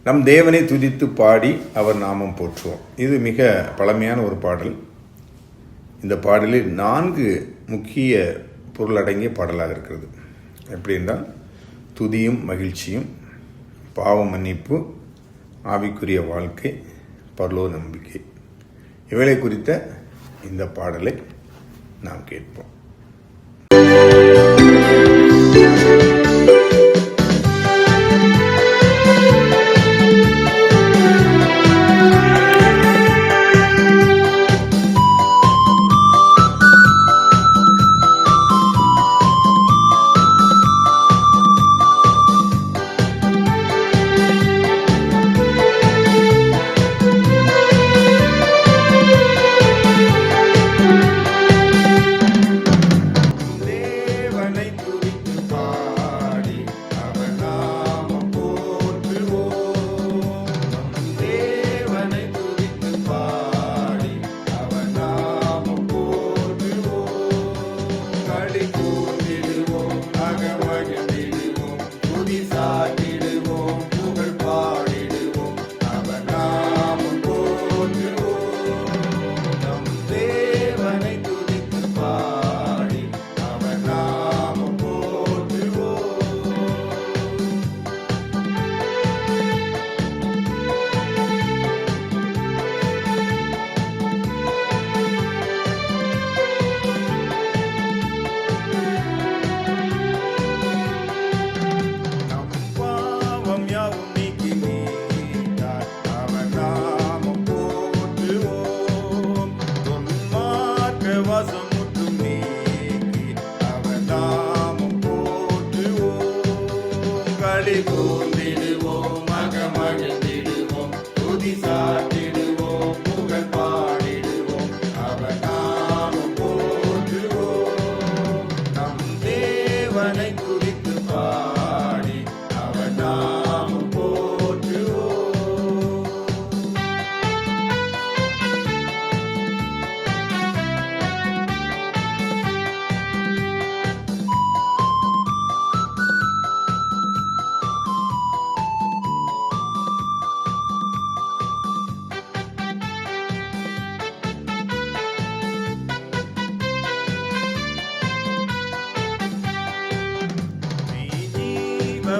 நம் தேவனை துதித்து பாடி அவர் நாமம் போற்றுவோம். இது மிக பழமையான ஒரு பாடல். இந்த பாடலில் 4 முக்கிய பொருளடங்கிய பாடலாக இருக்கிறது. எப்படி என்றால், துதியும் மகிழ்ச்சியும், பாவ மன்னிப்பு, ஆவிக்குரிய வாழ்க்கை, பரலோக நம்பிக்கை. இவைகளை குறித்த இந்த பாடலை நாம் கேட்போம்.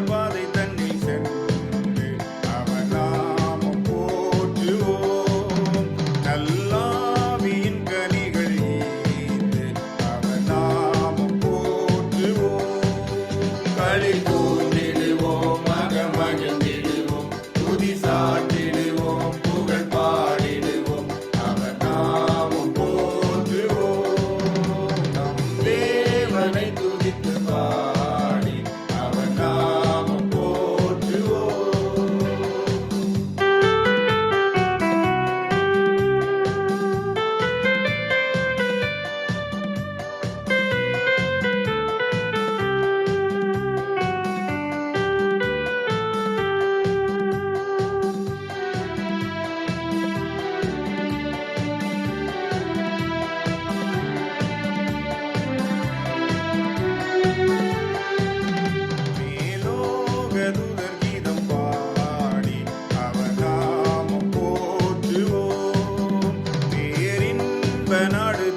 பாதை தன்னில் சென்று அவர் நாமம் போற்றுவோம். நல்லாவியின் கனிகள் ஈந்து அவர் நாமம் போற்றுவோம். களி கூர்ந்திடுவோம், மகிழ்ந்திடுவோம், துதி சாட்டிடுவோம், புகழ் பாடிடுவோம், அவர் நாமம் போற்றுவோம். நம் தேவனை துதித்து பாடி அவர் நாமம் போற்றுவோம். மேலோகதூதர் கீதம் பாடி அவர் நாமம் போற்றுவோம். பேரின்ப நாடு